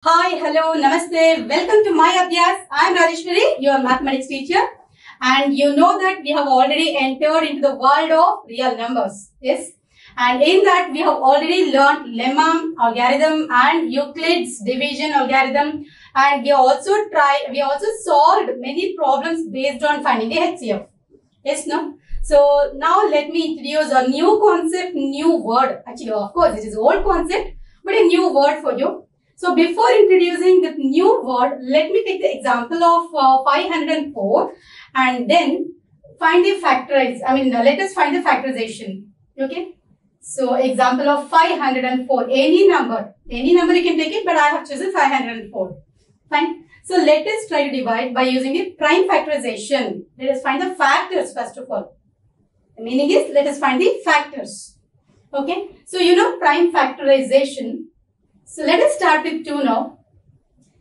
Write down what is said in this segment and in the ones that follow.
Hi, hello, namaste. Welcome to my Abhyas. I am Rajeshwari, your mathematics teacher. And you know that we have already entered into the world of real numbers. Yes. And in that we have already learned lemma algorithm and Euclid's division algorithm. And we also solved many problems based on finding the HCF. Yes, no? So now let me introduce a new concept, new word. Actually, of course, it is old concept, but a new word for you. So before introducing the new word, let me take the example of 504 and then find the factorize. Let us find the factorization. Okay. So example of 504, any number you can take it, but I have chosen 504. Fine. So let us try to divide by using the prime factorization. Let us find the factors first of all. The meaning is let us find the factors. Okay. So you know prime factorization. So let us start with 2 now.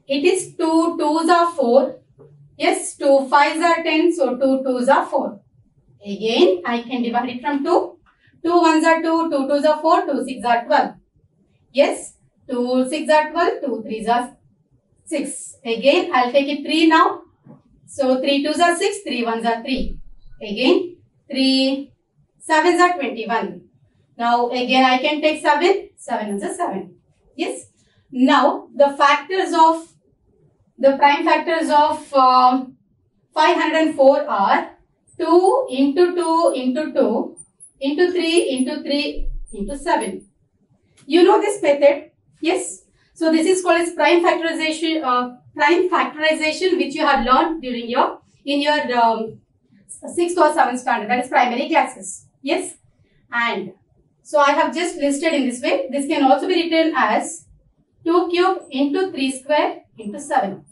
It is 2 2s are 4. Yes, 2 5s are 10. So 2 2s are 4. Again, I can divide it from 2. 2 1s are 2. 2 2s are 4. 2 6 are 12. Yes, 2 6 are 12. 2 3s are 6. Again, I'll take it 3 now. So 3 2s are 6. 3 1s are 3. Again, 3 7s are 21. Now again, I can take 7. 7 1s are 7. Yes. Now the factors of the prime factors of 504 are 2 into 2 into 2 into 3 into 3 into 7. You know this method? Yes. So this is called as prime factorization. Which you have learned during in your 6th or 7th standard, that is primary classes. Yes. And so I have just listed in this way. This can also be written as 2 cube into 3 square into 7.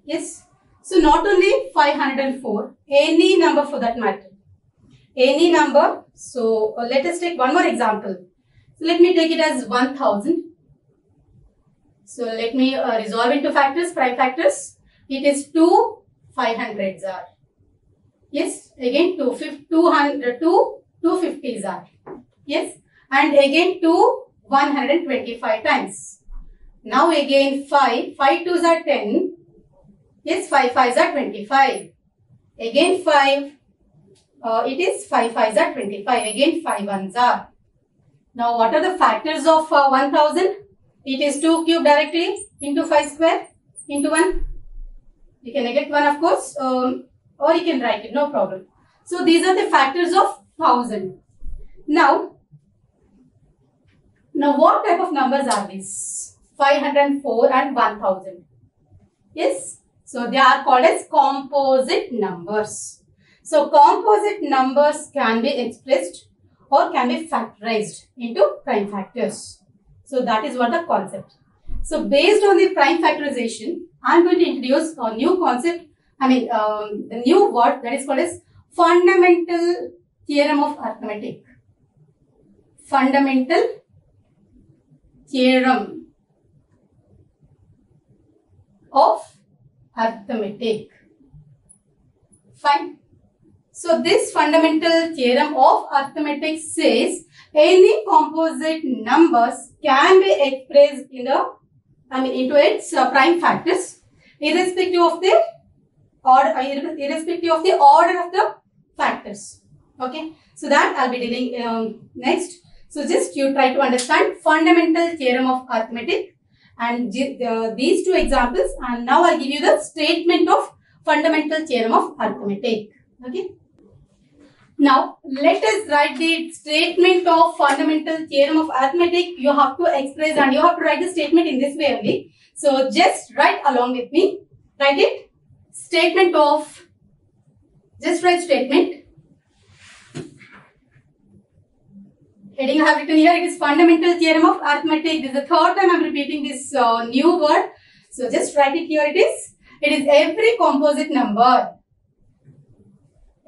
Yes. So not only 504, any number for that matter. Any number. So let us take one more example. So let me take it as 1000. So let me resolve into factors, prime factors. It is 2 500s are. Yes. Again 250s are. Yes, and again 2 125 times. Now again 5 2s are 10. Yes, 5 5s are 25. Again 5, it is 5 5s are 25. Again 5 1s are. Now what are the factors of 1000? It is 2 cube directly into 5 square into 1. You can neglect 1 of course, or you can write it, no problem. So these are the factors of 1000. Now what type of numbers are these? 504 and 1000. Yes. So they are called as composite numbers. So composite numbers can be expressed or can be factorized into prime factors. So that is what the concept. So based on the prime factorization, I am going to introduce a new concept. The new word that is called as Fundamental Theorem of Arithmetic. Fundamental Theorem of Arithmetic. Fine. So this Fundamental Theorem of Arithmetic says any composite numbers can be expressed in into its prime factors irrespective of the order of the factors. Okay. So that I'll be dealing next. So just you try to understand Fundamental Theorem of Arithmetic and these two examples, and now I'll give you the statement of Fundamental Theorem of Arithmetic. Okay. Now let us write the statement of Fundamental Theorem of Arithmetic. You have to express and you have to write the statement in this way only. So just write along with me. Write it. Statement of. Just write statement. Heading I have written here, it is Fundamental Theorem of Arithmetic. This is the third time I am repeating this new word. So just write it here. It is every composite number.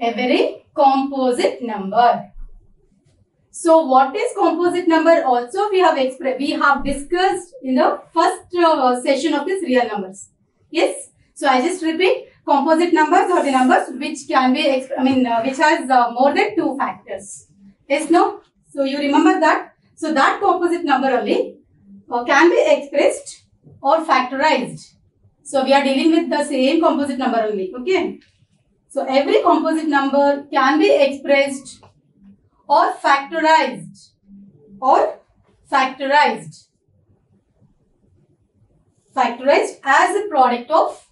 Every composite number. So what is composite number? Also we have discussed in the first session of this real numbers. Yes. So I just repeat, composite numbers are the numbers which can be which has more than 2 factors. Yes, no? So you remember that. So that composite number only can be expressed or factorized. So we are dealing with the same composite number only. Okay. So every composite number can be expressed or factorized as a product of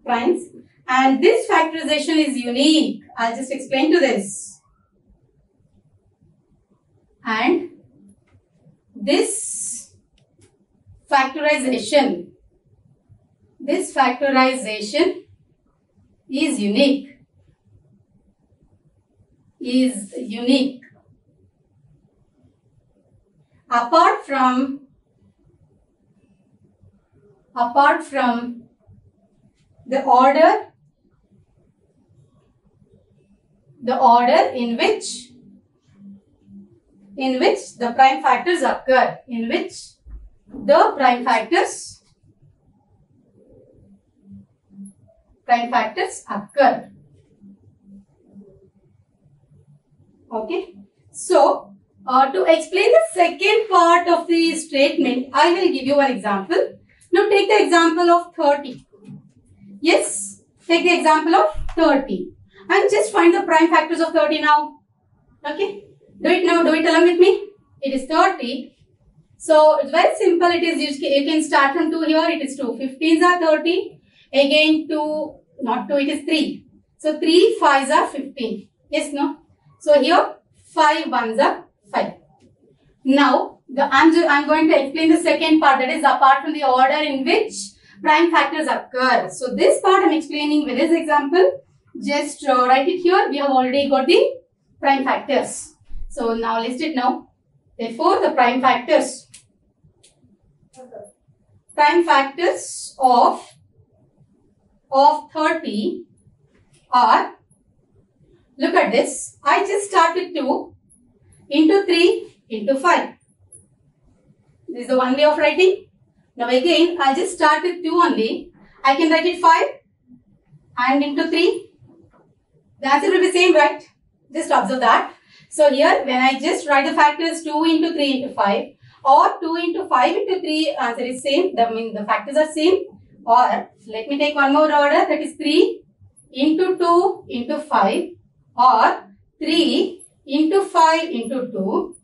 primes. And this factorization is unique. I'll just explain to this. And this factorization is unique. Apart from the order in which the prime factors occur, Okay. So, to explain the second part of the statement, I will give you one example. Now, take the example of 30. Yes, take the example of 30. And just find the prime factors of 30 now. Okay. Do it now. Do it along with me. It is 30. So, it's very simple. It is, you can start from 2 here. It is 2. 15s are 30. Again 2, not 2, it is 3. So, 3 5s are 15. Yes, no? So, here 5 1s are 5. Now, I'm going to explain the second part, that is apart from the order in which prime factors occur. So, this part I'm explaining with this example. Just write it here. We have already got the prime factors. So, now list it now. Therefore, the prime factors of 30 are, look at this. I just started 2 into 3 into 5. This is the one way of writing. Now again, I just start with 2 only. I can write it 5 and into 3. The answer will be same, right? Just observe that. So here, when I just write the factors 2 into 3 into 5 or 2 into 5 into 3, answer is same. That means the factors are same. Or let me take one more order, that is 3 into 2 into 5 or 3 into 5 into 2.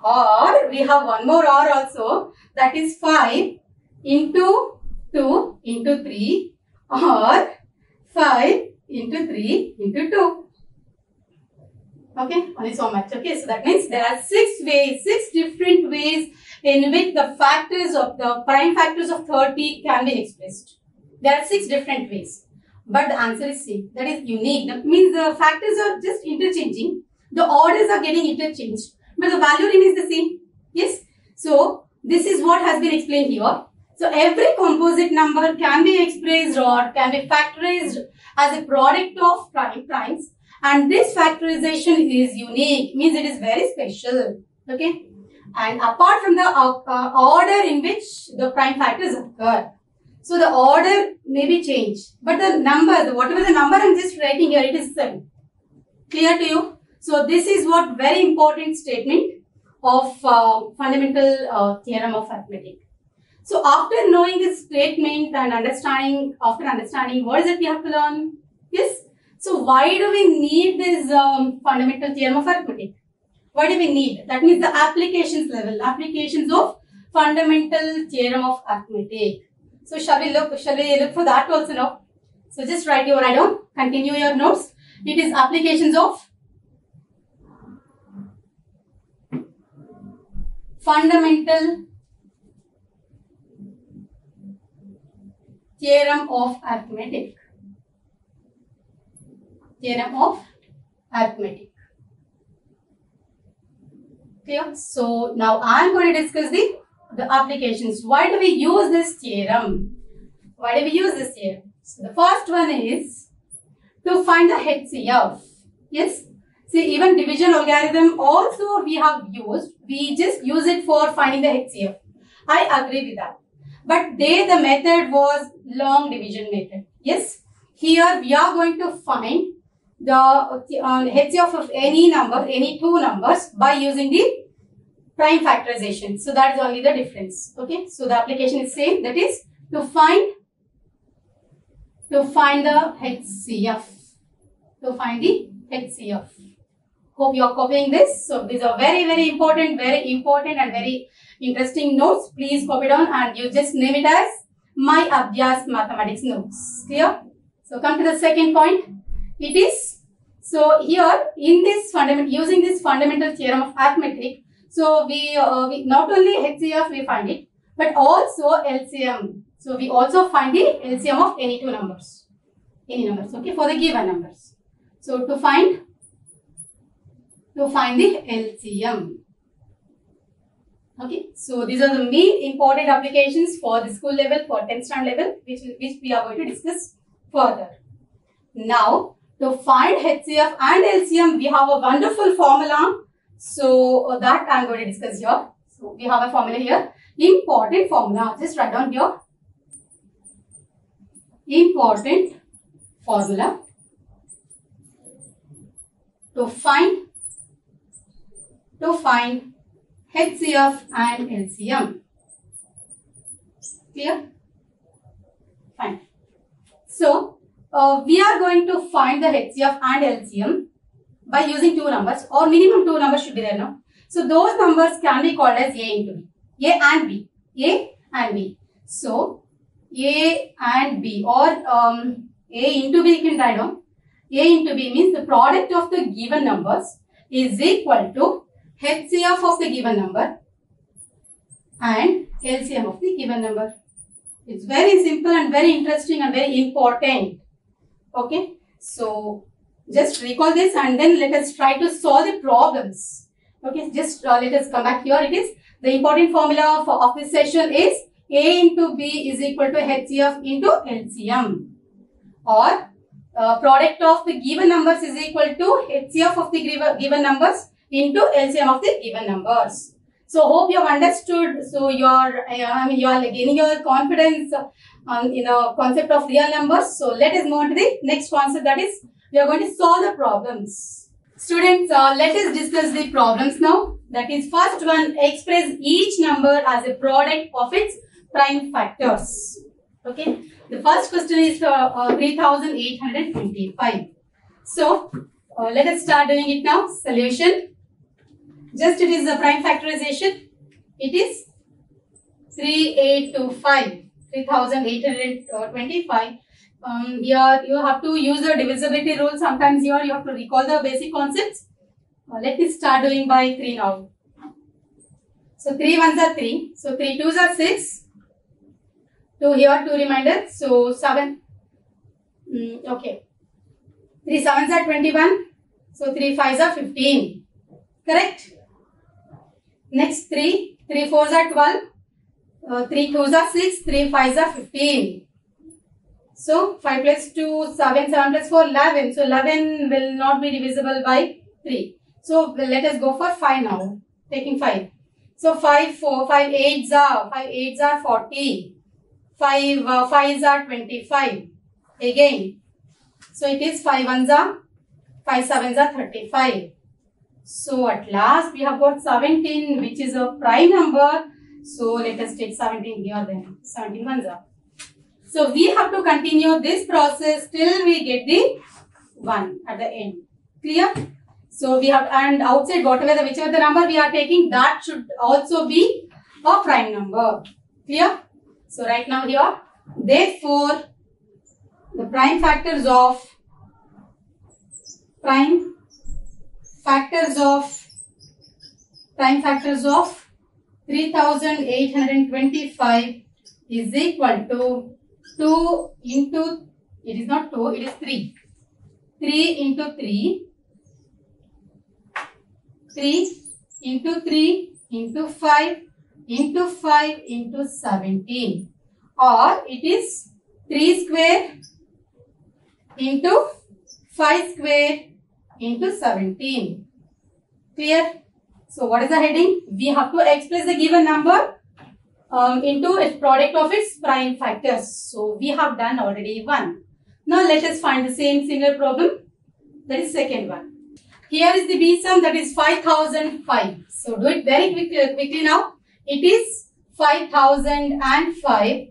Or we have one more or also, that is 5 into 2 into 3 or 5 into 3 into 2. Okay, only so much. Okay, so that means there are 6 different ways in which the factors of the prime factors of 30 can be expressed. There are 6 different ways, but the answer is same. That is unique. That means the factors are just interchanging. The orders are getting interchanged, but the value remains the same. Yes. So this is what has been explained here. So every composite number can be expressed or can be factorized as a product of primes. And this factorization is unique, means it is very special. Okay. And apart from the order in which the prime factors occur. So the order may be changed, but the number, whatever the number I'm just writing here, it is same. Clear to you? So this is what very important statement of fundamental theorem of arithmetic. So after knowing this statement and understanding, what is it we have to learn? Yes. So why do we need this fundamental theorem of arithmetic? Why do we need? That means the applications level, applications of fundamental theorem of arithmetic. So shall we look for that also now? So just write down, continue your notes. It is applications of fundamental theorem of arithmetic. Theorem of arithmetic. Clear? So now I am going to discuss the applications. Why do we use this theorem? Why do we use this theorem? So the first one is to find the HCF. Yes. See, even division algorithm also we have used. We just use it for finding the HCF. I agree with that. But the method was long division method. Yes. here we are going to find the HCF of any number, any two numbers by using the prime factorization. So that is only the difference. Okay. So the application is same. That is to find the HCF. To find the HCF. Hope you are copying this. So these are very important and very interesting notes. Please copy down and you just name it as my Abhyas mathematics notes. Clear? So come to the second point. It is, so here in this using this fundamental theorem of arithmetic, so we not only HCF we find it, but also LCM. So we also find the LCM of any two numbers. Any numbers, okay, for the given numbers. So to find the LCM. Okay, so these are the main important applications for the school level, for 10th standard level, which we are going to discuss further. Now, to find HCF and LCM, we have a wonderful formula. So that I am going to discuss here. So we have a formula here. Important formula. Just write down here. Important formula to find HCF and LCM. Clear? Fine. So we are going to find the HCF and LCM by using two numbers, or minimum two numbers should be there now. So those numbers can be called as A into B. A and B. A and B. So A and B, or A into B you can write down. A into B means the product of the given numbers is equal to HCF of the given number and LCM of the given number. It's very simple and very interesting and very important. Okay. So just recall this and then let us try to solve the problems. Okay. Just let us come back here. It is the important formula of this session is A into B is equal to HCF into LCM, or product of the given numbers is equal to HCF of the given numbers into LCM of the given numbers. So hope you have understood. So you are gaining your confidence in the concept of real numbers. So let us move on to the next concept, that is we are going to solve the problems. Students, let us discuss the problems now. That is, first one, express each number as a product of its prime factors. Okay. The first question is 3825. So let us start doing it now. Solution. Just it is the prime factorization. It is 3825. Here you have to use the divisibility rule. Sometimes here you have to recall the basic concepts. Let me start doing by 3 now. So 3 ones are 3. So 3 twos are 6. 2 here, 2 reminders. So 7. Okay. 3 sevens are 21. So 3 fives are 15. Correct? Next 3 fours are 12. 3 twos are 6. 3 fives are 15. So 5 plus 2, 7, 7 plus 4, 11. So 11 will not be divisible by 3. So let us go for 5 now. Taking 5. So 5 8s are 40. 5 5s are 25. Again. So it is 5 1s are 5 7s are 35. So at last we have got 17, which is a prime number. So let us take 17 here then. 17 ones are. So we have to continue this process till we get the 1 at the end. Clear? So we have, and outside whichever the number we are taking, that should also be a prime number. Clear? So right now here, therefore, the prime factors of 3825 is equal to 2 into, it is not 2, it is 3. 3 into 3. 3 into 3 into 5 into 5 into 17. Or it is 3 square into 5 square into 17. Clear? So what is the heading? We have to express the given number into its product of its prime factors. So we have done already 1. Now let us find the same similar problem. That is second one. Here is the B sum, that is 5005. So do it very quickly now. It is 5005.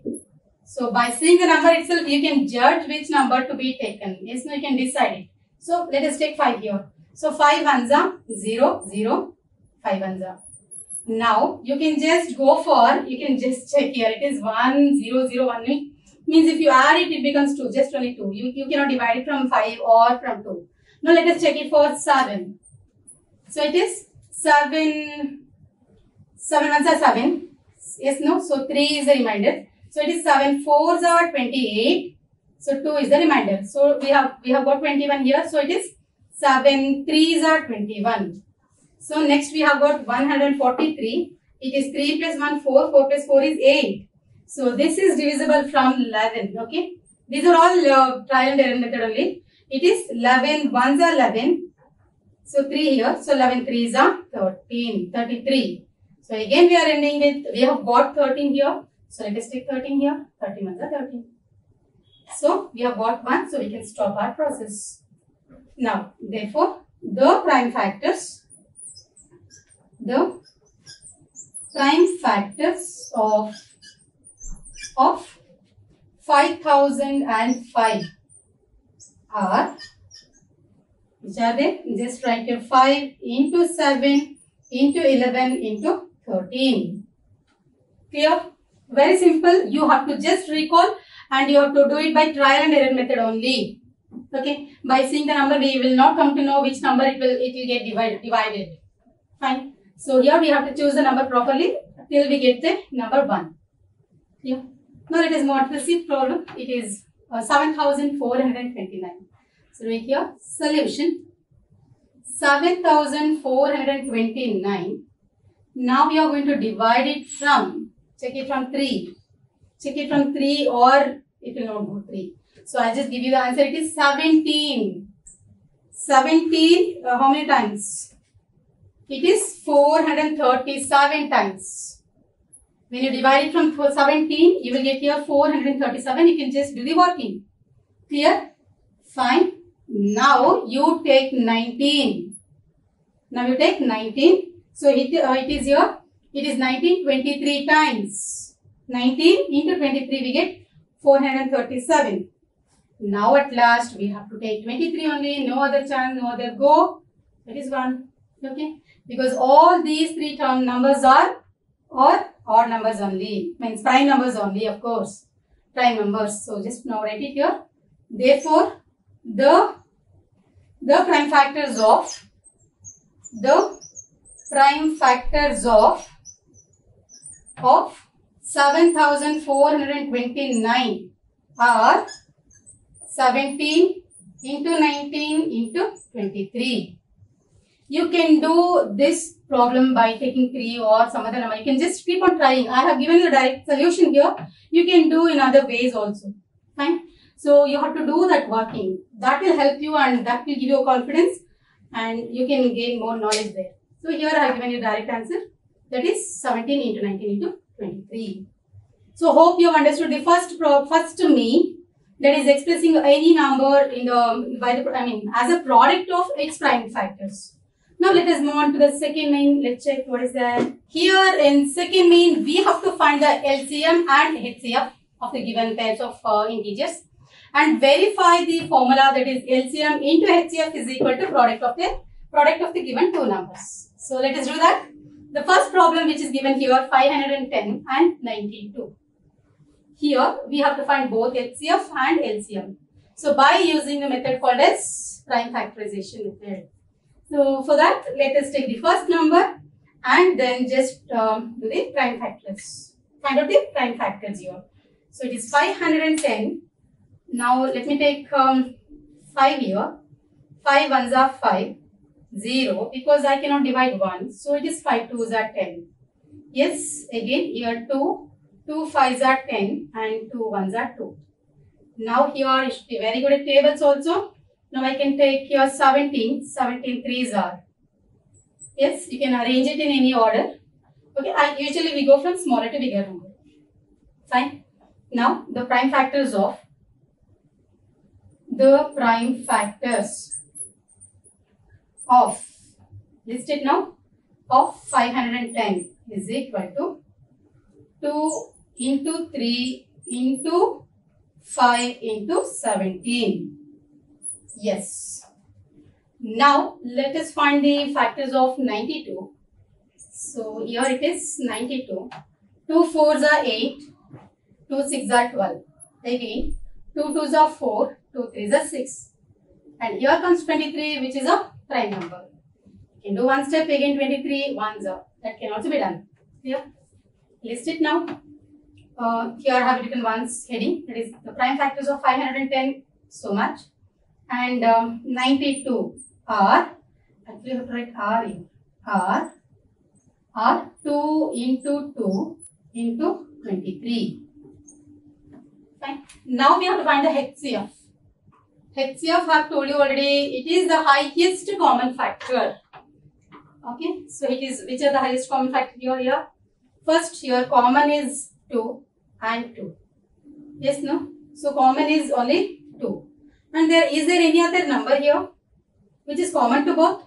So by seeing the number itself, you can judge which number to be taken. Yes, no, you can decide it. So let us take 5 here. So 5 ones are 0, 0, 5 ones are. Now you can just go for, you can just check here. It is 1, 0, 0, 1. Means if you add it, it becomes 2, just only 2. You cannot divide it from 5 or from 2. Now let us check it for 7. So it is 7, 7 ones are 7. Yes, no. So 3 is the remainder. So it is 7 4s are 28. So 2 is the remainder. So we have got 21 here. So it is 7 3s are 21. So next we have got 143. It is 3 plus 1 4. 4 plus 4 is 8. So this is divisible from 11. Okay. These are all trial and error method only. It is 11 1s are 11. So 3 here. So 11 3s are 13. 33. So again we are ending with, we have got 13 here. So let us take 13 here. 13 ones are 13. So we have got 1. So we can stop our process. Now therefore the prime factors of 5005 are, which are they? Just write your 5 into 7 into 11 into 13. Clear? Very simple. You have to just recall and you have to do it by trial and error method only. Okay. By seeing the number, we will not come to know which number it will get divided. Fine. So here we have to choose the number properly till we get the number 1. Clear? Now let us move on to the C problem. It is 7429. So right here, solution 7429. Now we are going to divide it from, check it from 3. Check it from 3 or it will not go 3. So I'll just give you the answer. It is 17. 17, how many times? It is 437 times. When you divide it from 17, you will get here 437. You can just do the working. Clear? Fine. Now you take 19. Now you take 19. So it is here. It is 19 23 times. 19 into 23 we get 437. Now at last we have to take 23 only. No other chance, no other go. That is 1. Okay. Because all these 3 term numbers are odd numbers only. Means prime numbers only, of course. Prime numbers. So just now write it here. Therefore, the prime factors of 7429 are 17 into 19 into 23. You can do this problem by taking 3 or some other number. You can just keep on trying. I have given you the direct solution here. You can do in other ways also. Fine. So you have to do that working. That will help you and that will give you confidence and you can gain more knowledge there. So here I have given you direct answer. That is 17 into 19 into 23. So hope you have understood the first me, that is expressing any number in the as a product of its prime factors. Now let us move on to the second main. Let's check what is that. Here in second main, we have to find the LCM and HCF of the given pairs of integers and verify the formula, that is LCM into HCF is equal to product of the given 2 numbers. So let us do that. The first problem which is given here, 510 and 92. Here we have to find both HCF and LCM. So by using the method called as prime factorization method. So for that, let us take the first number and then just do the prime factors. Find out the prime factors here. So it is 510. Now let me take 5 here. 5 ones are 5. 0 because I cannot divide 1. So it is 5 2s are 10. Yes, again here 2. 2 5s are 10 and 2 1s are 2. Now here you should be very good at tables also. Now I can take here 17. 17 3s are. Yes, you can arrange it in any order. Okay, usually we go from smaller to bigger number. Fine. Now the prime factors of the prime factors of, list it now, of 510 is equal to 2 into 3 into 5 into 17. Yes. Now let us find the factors of 92. So here it is 92. 2 4s are 8, 2 6s are 12. Again 2 2s are 4, 2 3s are 6. And here comes 23, which is a prime number. You can do one step, again 23, ones are. That can also be done. Here, list it now. Here I have written ones heading, that is the prime factors of 510, so much. And 92 are, actually I have to write R in, are 2 into 2 into 23. Fine. Now we have to find the HCF. HCF I have told you already, it is the highest common factor. Okay, so it is, which are the highest common factor here? First, your common is 2 and 2. Yes, no? So common is only 2. And is there any other number here which is common to both?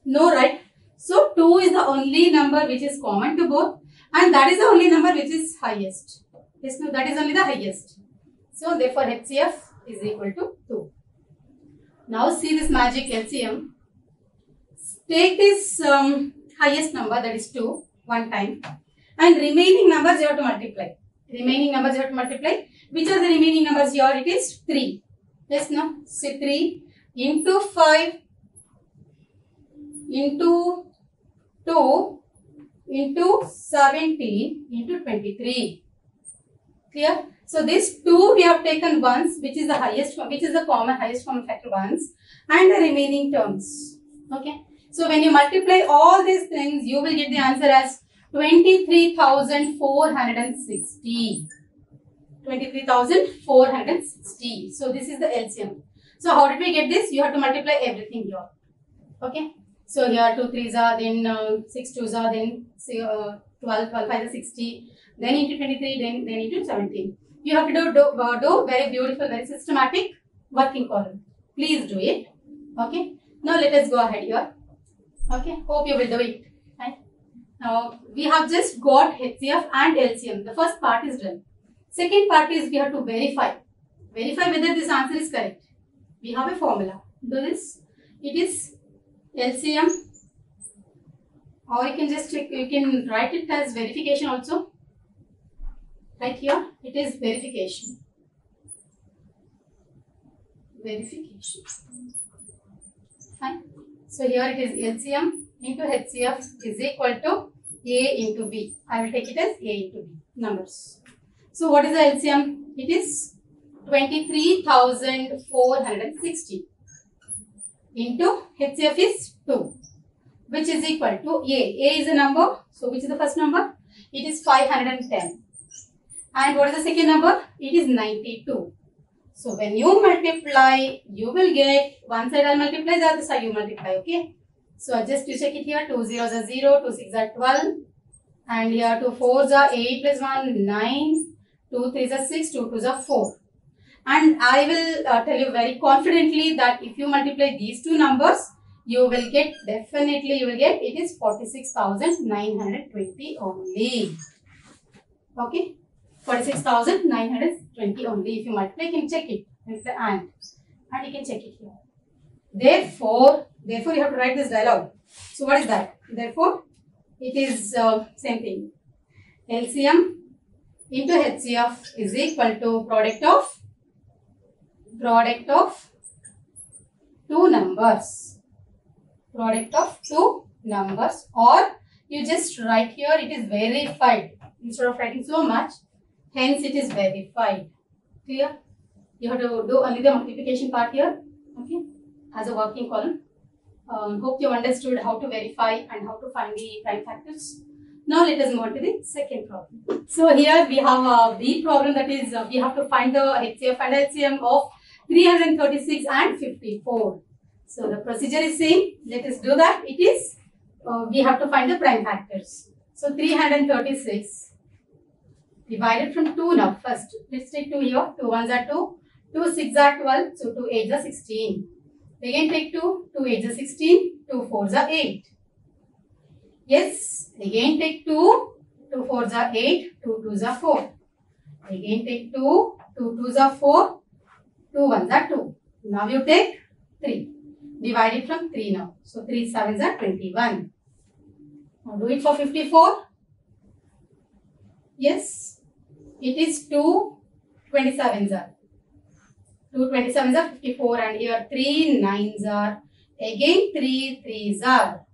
No, right? So 2 is the only number which is common to both, and that is the only number which is highest. Yes, no, that is only the highest. So therefore HCF is equal to 2. Now see this magic LCM. Take this highest number, that is 2, one time, and remaining numbers you have to multiply. Remaining numbers you have to multiply. Which are the remaining numbers here? It is 3. Yes, no? So 3 into 5 into 2 into 17 into 23. Clear? So this 2 we have taken once, which is the highest, which is the highest common factor once, and the remaining terms. Okay. So when you multiply all these things, you will get the answer as 23,460. 23,460. So this is the LCM. So how did we get this? You have to multiply everything here. Okay. So here 2 3s are, then 6 2s are, then 12 5 are 60, then into 23, then into 17. You have to do very beautiful, very systematic working column. Please do it. Okay. Now let us go ahead here. Okay. Hope you will do it. Right. Now we have just got HCF and LCM. The first part is done. Second part is we have to verify whether this answer is correct. We have a formula. Do this. It is LCM, or you can just check, you can write it as verification also. Right here, it is verification. Verification. Fine. So here it is LCM into HCF is equal to A into B. I will take it as A into B numbers. So what is the LCM? It is 23,460 into HCF is 2, which is equal to A. A is a number. So which is the first number? It is 510. And what is the second number? It is 92. So when you multiply, you will get, one side I will multiply, the other side you multiply. Okay. So just you check it here. 2 zeros are 0, 2 6 are 12. And here 2 4s are 8 plus 1, 9. 2 3s are 6, 2 2s are 4. And I will tell you very confidently that if you multiply these two numbers, you will get, definitely you will get, it is 46,920 only. Okay. 46,920 only. If you multiply, you can check it. And you can check it here. Therefore you have to write this dialogue. So what is that? Therefore, it is same thing. LCM into HCF is equal to product of two numbers. Product of two numbers, or you just write here it is verified instead of writing so much. Hence it is verified. Clear? You have to do only the multiplication part here. Okay, as a working column. Hope you understood how to verify and how to find the prime factors. Now let us move on to the second problem. So here we have a B problem, that is we have to find the HCF and LCM of 336 and 54. So the procedure is same. Let us do that. It is we have to find the prime factors. So 336 divided from 2 now. First let's take 2 here. 2 ones are 2. 2 6 are 12, so 2 8 are 16. Again take 2, 2 8 are 16, 2 4 are 8. Yes, again take 2, 2 4 are 8, 2 2 are 4. Again take 2, 2 2 are 4, 2 1 are 2. Now you take 3. Divide it from 3 now. So 3 7s are 21. Now do it for 54. Yes, it is 2 27s are. 2 27s are 54 and here 3 9s are. Again 3 3s are.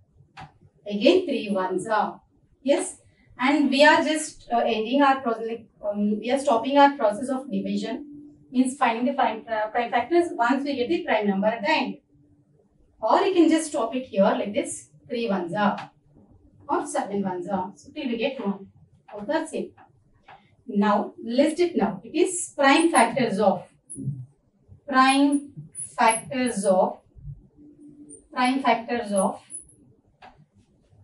Again 3 1s are. Yes, and we are just ending our process. We are stopping our process of division. Means finding the prime factors once we get the prime number at the end. Or you can just stop it here like this. 3 1s are. Or 7 1s are. So till we get 1. Oh, that's it. Now list it now. It is prime factors of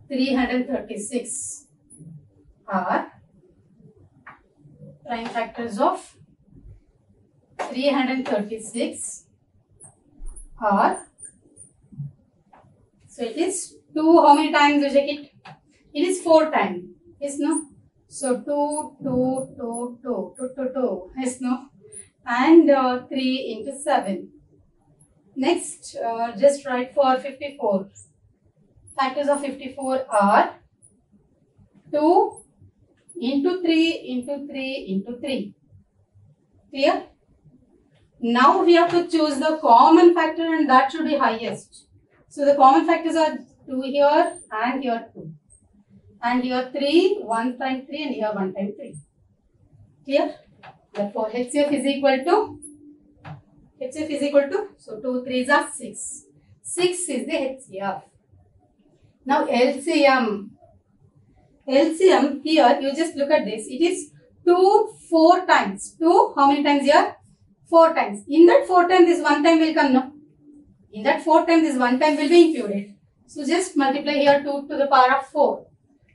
336 are prime factors of 336 are, so it is 2, how many times you check it? It is 4 times, yes, no? So 2, 2, 2, 2, 2, 2, 2, yes, no? And 3 into 7. Next, just write for 54. Factors of 54 are 2 into 3 into 3 into 3. Clear? Now we have to choose the common factor and that should be highest. So the common factors are 2 here and here 2. And here 3, 1 times 3 and here 1 times 3. Clear? Therefore HCF is equal to, so 2 3s are 6. 6 is the HCF. Now LCM here you just look at this. It is 2 4 times. 2 how many times here? 4 times. In that 4 times this 1 time will come, no? In that 4 times this 1 time will be included. So just multiply here 2 to the power of 4.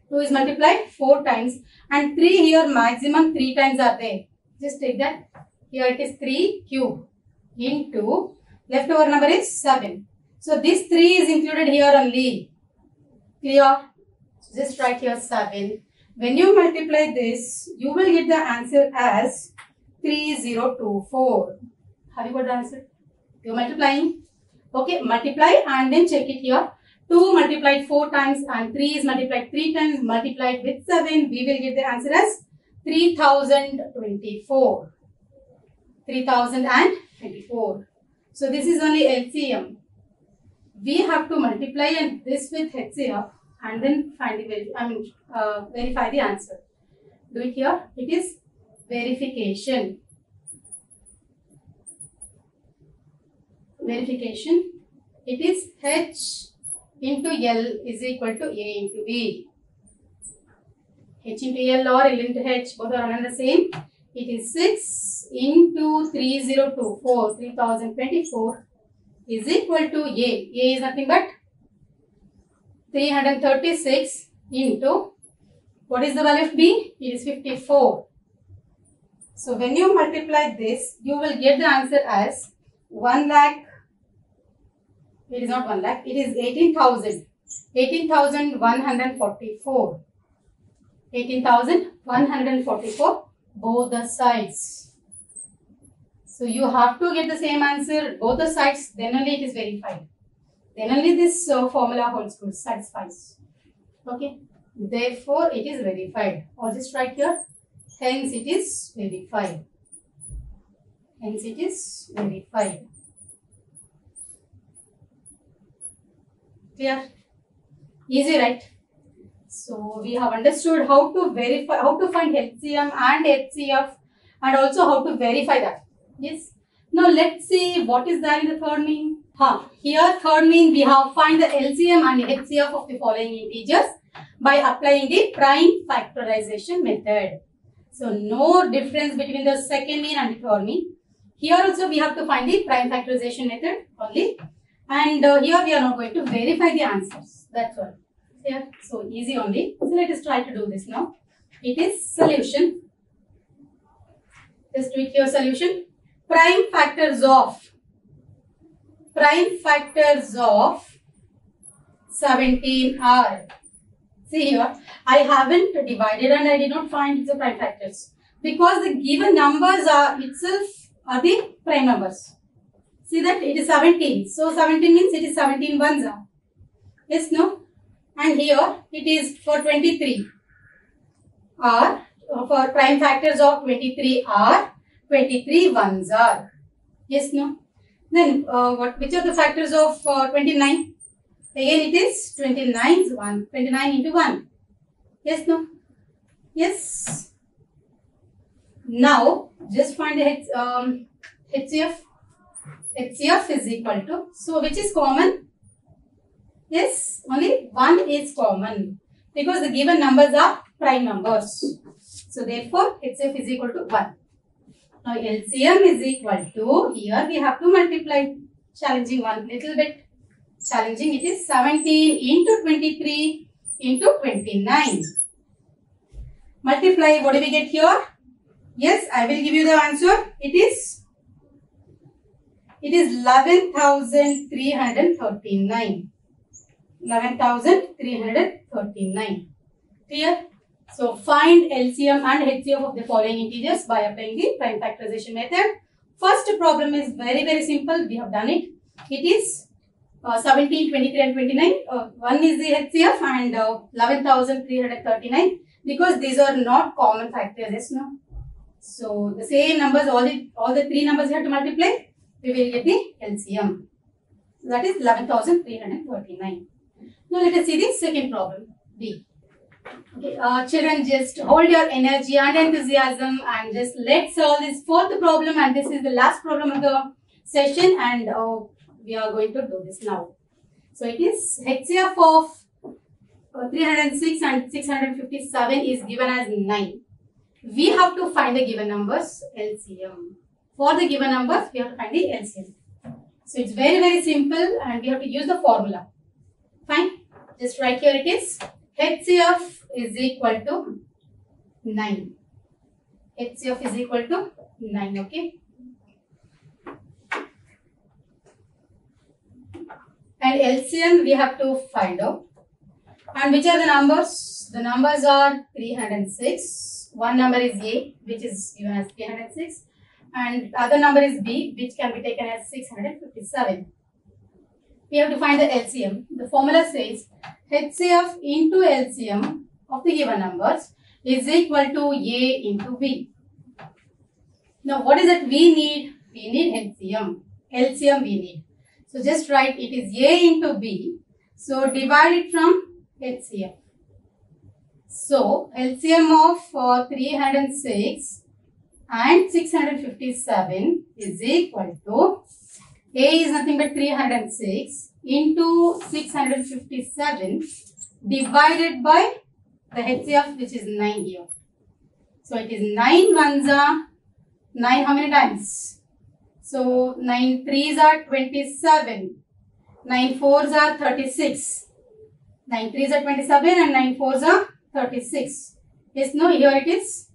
2 is multiplied 4 times and 3 here maximum 3 times are there. Just take that. Here it is 3 cube into leftover number is 7. So this 3 is included here only. Clear? So just write here 7. When you multiply this, you will get the answer as 3024. Have you got the answer? You are multiplying. Okay, multiply and then check it here. 2 multiplied 4 times and 3 is multiplied 3 times multiplied with 7. We will get the answer as 3024. 3024. So this is only LCM. We have to multiply and this with HCF and then find the verify the answer. Do it here. It is verification. It is H into L is equal to A into B. H into L or L into H, both are one and the same. It is 6 into 3024, 3024 is equal to A. A is nothing but 336 into, what is the value of B? It is 54. So when you multiply this, you will get the answer as 1 lakh. It is not 1 lakh, it is 18,000. 18,144. 18,144 both the sides. So you have to get the same answer both the sides, then only it is verified. Then only this formula holds good, satisfies. Okay. Therefore it is verified. Or just write here. Hence it is verified. Hence it is verified. Clear? Easy, right? So we have understood how to verify, how to find LCM and HCF and also how to verify that. Yes. Now let's see what is there in the third mean. Here third mean we have find the LCM and HCF of the following integers by applying the prime factorization method. So no difference between the second mean and the third mean. Here also we have to find the prime factorization method only. And here we are not going to verify the answers. That's all. Yeah, so easy only. So let us try to do this now. It is solution. Just do it here, solution. prime factors of 17 are. See here, I haven't divided and I did not find the prime factors because the given numbers are the prime numbers. See that it is 17. So 17 means it is 17 ones are. Yes, no? And here it is for 23 are, for prime factors of 23 are 23 ones are. Yes, no? Then which are the factors of 29? Again it is 29 into 1. Yes, no? Yes. Now just find the HCF. HCF is equal to, so which is common? Yes, only 1 is common because the given numbers are prime numbers. So therefore HCF is equal to 1. Now LCM is equal to, here we have to multiply, challenging one little bit. Challenging, it is 17 into 23 into 29. Multiply, what do we get here? Yes, I will give you the answer. It is 11,339. 11,339. Clear? So find LCM and HCF of the following integers by applying the prime factorization method. First problem is very, very simple. We have done it. It is 17, 23 and 29. One is the HCF and 11,339 because these are not common factors. Yes, no? So the same numbers, all the three numbers you have to multiply. We will get the LCM. That is 11,339. Now let us see the second problem, B. Okay, children, just hold your energy and enthusiasm and just let's solve this fourth problem, and this is the last problem of the session, and we are going to do this now. So it is HCF of 306 and 657 is given as 9. We have to find the given numbers, LCM. For the given numbers, we have to find the LCM. So it's very, very simple and we have to use the formula. Fine. Just right here it is. HCF is equal to 9. HCF is equal to 9. Okay. And LCM we have to find out. And which are the numbers? The numbers are 306. One number is A, which is given as 306. And other number is B, which can be taken as 657. We have to find the LCM. The formula says HCF into LCM of the given numbers is equal to A into B. Now what is it we need? We need LCM. LCM we need. So just write it is A into B. So divide it from HCF. So LCM of 306 and 657 is equal to A is nothing but 306 into 657 divided by the HCF, which is 9 here. So it is 9 ones are 9 how many times? So 9 threes are 27. 9 fours are 36. 9 threes are 27 and 9 fours are 36. Yes, no, here it is.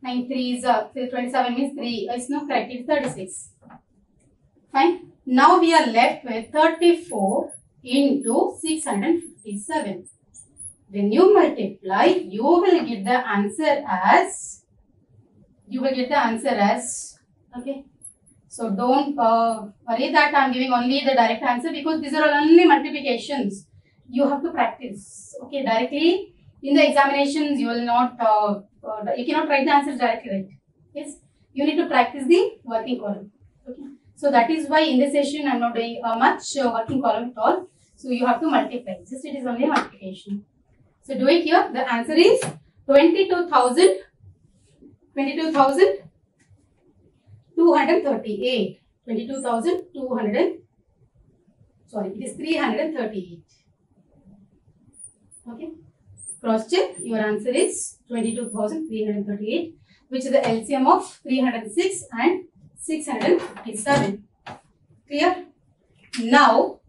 9 threes are 27 means 3. Yes, no, correct. It is 36. Fine. Now we are left with 34 into 657. When you multiply, you will get the answer as, okay. So don't worry that I am giving only the direct answer because these are only multiplications. You have to practice. Okay, directly in the examinations you will not, you cannot write the answers directly, right? Yes, you need to practice the working column. Okay. So that is why in this session I am not doing much working column at all. So you have to multiply. Just it is only multiplication. So do it here. The answer is 22,238. 22,200. Sorry, it is 338. Okay. Cross check. Your answer is 22,338, which is the LCM of 306 and 657. Clear? Now,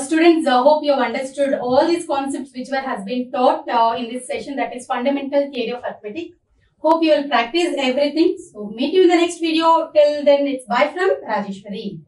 students, I hope you have understood all these concepts which has been taught in this session, that is Fundamental Theory of Arithmetic. Hope you will practice everything. So meet you in the next video. Till then, it's bye from Rajeshwari.